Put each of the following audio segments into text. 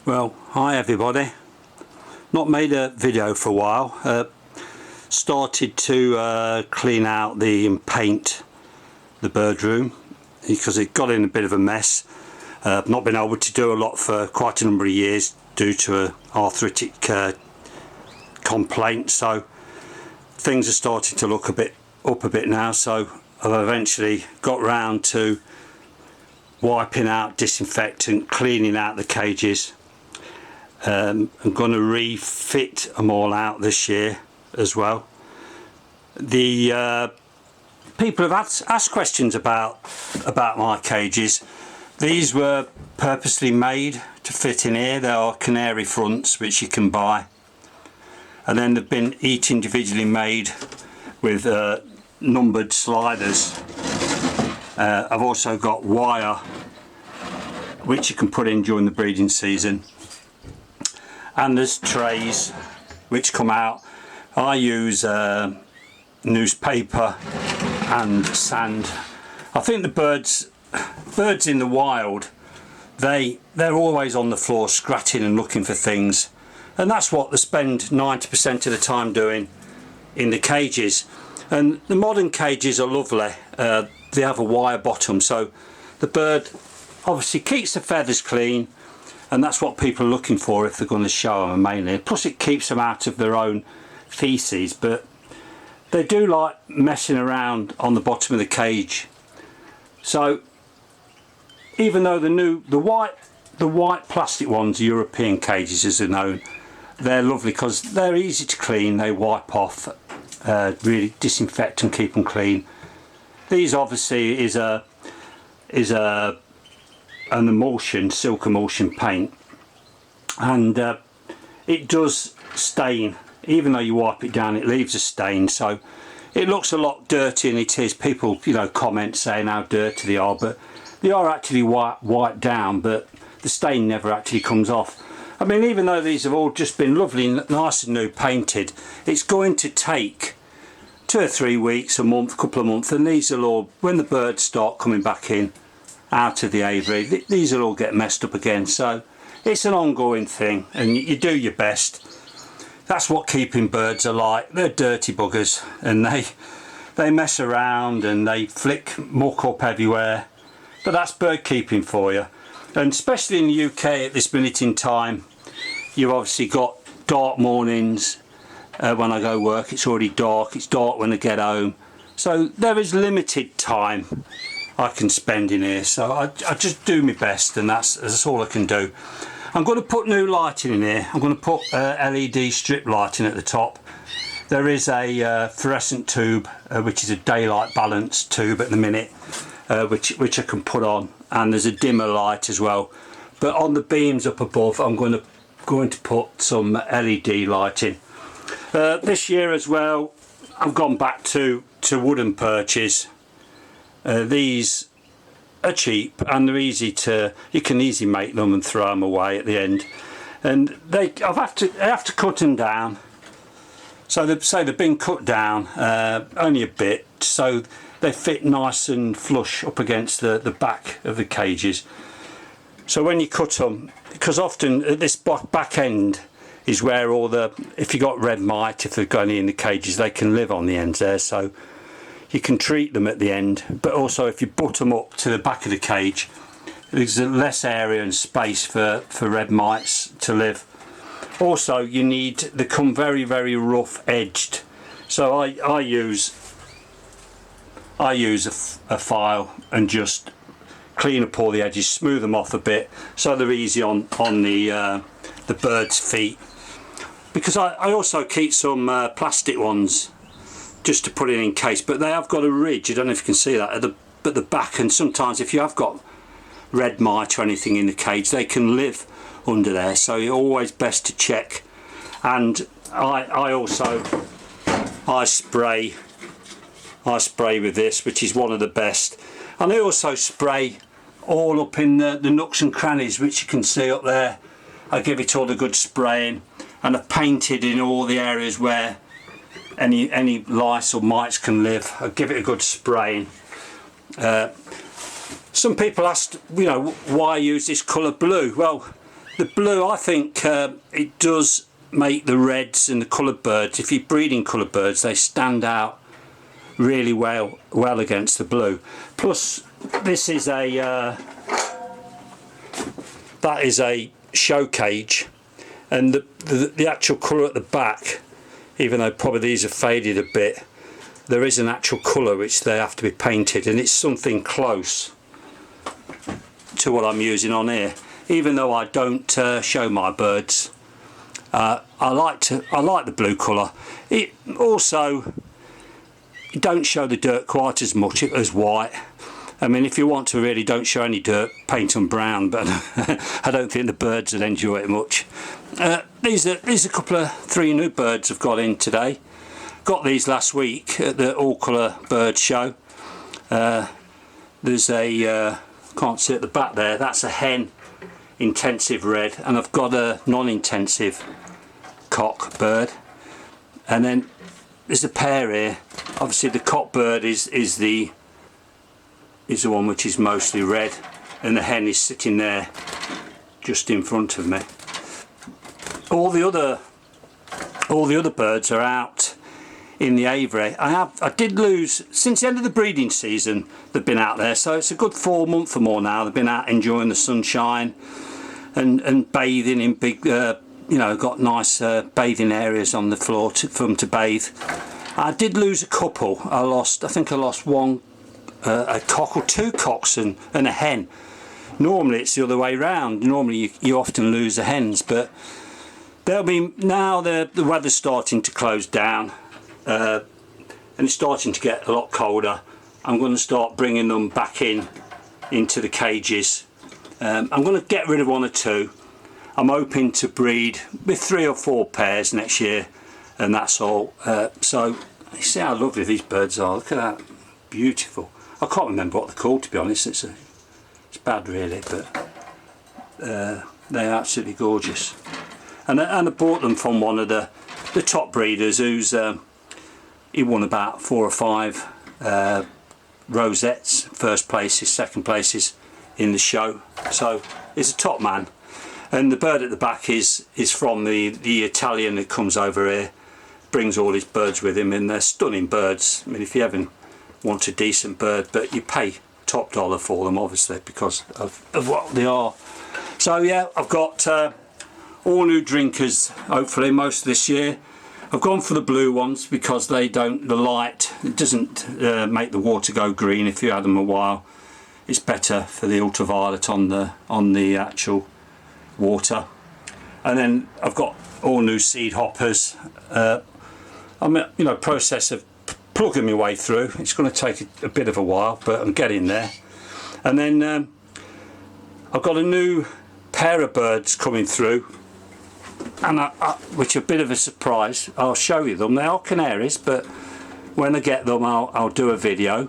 Well, hi everybody. Not made a video for a while. Started to clean out and paint the bird room because it got in a bit of a mess. Not been able to do a lot for quite a number of years due to an arthritic complaint, so things are starting to look up a bit now. So I've eventually got round to wiping out disinfectant, cleaning out the cages. I'm going to refit them all out this year as well. The people have asked questions about my cages. These were purposely made to fit in here. They are canary fronts which you can buy, and then they've been each individually made with numbered sliders. I've also got wire which you can put in during the breeding season, and there's trays which come out. I use newspaper and sand. I think the birds in the wild, they're always on the floor scratching and looking for things, and that's what they spend 90% of the time doing in the cages. And the modern cages are lovely. They have a wire bottom, so the bird obviously keeps the feathers clean, and that's what people are looking for if they're going to show them mainly. Plus it keeps them out of their own feces, but they do like messing around on the bottom of the cage. So even though the white plastic ones, European cages as they're known, they're lovely because they're easy to clean. They wipe off, really disinfect and keep them clean. These obviously is an emulsion, silk emulsion paint, and it does stain. Even though you wipe it down, it leaves a stain, so it looks a lot dirtier than it is. People, comment saying how dirty they are, but they are actually wiped down, but the stain never actually comes off. I mean, even though these have all just been lovely, nice and new painted, it's going to take 2 or 3 weeks, a month, couple of months, and these will all, when the birds start coming back in out of the aviary, these will all get messed up again. So it's an ongoing thing, and you do your best. That's what keeping birds are like. They're dirty buggers, and they mess around and they flick muck up everywhere, but that's bird keeping for you. And especially in the UK at this minute in time, you've obviously got dark mornings. When I go work, it's already dark. It's dark when I get home, so there is limited time I can spend in here. So I just do my best, and that's all I can do. I'm going to put new lighting in here. I'm going to put LED strip lighting at the top. There is a fluorescent tube, which is a daylight balance tube at the minute, which I can put on, and there's a dimmer light as well. But on the beams up above, I'm going to put some LED lighting. This year as well, I've gone back to wooden perches. These are cheap and they're you can easily make them and throw them away at the end. And I have to cut them down. So they've been cut down only a bit, so they fit nice and flush up against the back of the cages. So when you cut them, because often at this back end is where if you got red mite, if they've got any in the cages, they can live on the ends there. So you can treat them at the end, but also if you butt them up to the back of the cage, there's less area and space for red mites to live. Also, they come very, very rough edged, so I use a file and just clean up all the edges, smooth them off a bit, so they're easy on the bird's feet. Because I also keep some plastic ones just to put in case, but they have got a ridge. I don't know if you can see that at the back, and sometimes if you have got red mite or anything in the cage, they can live under there, so it's always best to check. And I spray with this, which is one of the best, and I also spray all up in the nooks and crannies, which you can see up there. I give it all the good spraying, and I've painted in all the areas where any lice or mites can live. I give it a good spraying. Some people asked, why use this colour blue? Well, The blue, I think it does make the reds and the coloured birds, if you're breeding coloured birds, they stand out really well against the blue. Plus this is a that is a show cage, and the actual colour at the back, even though probably these have faded a bit, there is an actual colour which they have to be painted, and it's something close to what I'm using on here. Even though I don't show my birds, I like the blue colour. It also, you don't show the dirt quite as much as white. I mean, if you want to really don't show any dirt, paint them brown, but I don't think the birds would enjoy it much. These are a couple of 3 new birds I've got in today. Got these last week at the All Colour Bird Show. There's a, can't see at the back there, that's a hen intensive red, and I've got a non-intensive cock bird, and then there's a pair here. Obviously the cock bird is the one which is mostly red, and the hen is sitting there just in front of me. All the other birds are out in the aviary. I did lose, since the end of the breeding season they've been out there, so it's a good 4 months or more now. They've been out enjoying the sunshine and bathing in big, you know, got nice bathing areas on the floor for them to bathe. I did lose a couple. I think I lost one, a cock or 2 cocks and a hen. Normally it's the other way round. Normally you often lose the hens, but they'll be, now the weather's starting to close down, and it's starting to get a lot colder. I'm going to start bringing them back into the cages. I'm going to get rid of 1 or 2. I'm hoping to breed with 3 or 4 pairs next year, and that's all. So you see how lovely these birds are. Look at that, beautiful. I can't remember what they're called, to be honest. It's bad really, but they're absolutely gorgeous. And I bought them from one of the top breeders who's he won about 4 or 5 rosettes, first places, second places in the show. So he's a top man. And the bird at the back is from the Italian that comes over here, brings all his birds with him, and they're stunning birds. I mean, if you ever want a decent bird, but you pay top dollar for them obviously because of what they are. So yeah, I've got all new drinkers hopefully most of this year. I've gone for the blue ones because the light, it doesn't make the water go green if you had them a while. It's better for the ultraviolet on the actual water. And then I've got all new seed hoppers. I'm in process of plugging my way through. It's going to take a bit of a while, but I'm getting there. And then I've got a new pair of birds coming through, and which are a bit of a surprise. I'll show you them. They are canaries, but when I get them I'll do a video.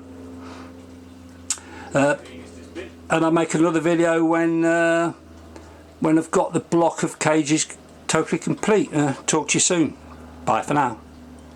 And I'll make another video when I've got the block of cages totally complete. Talk to you soon. Bye for now.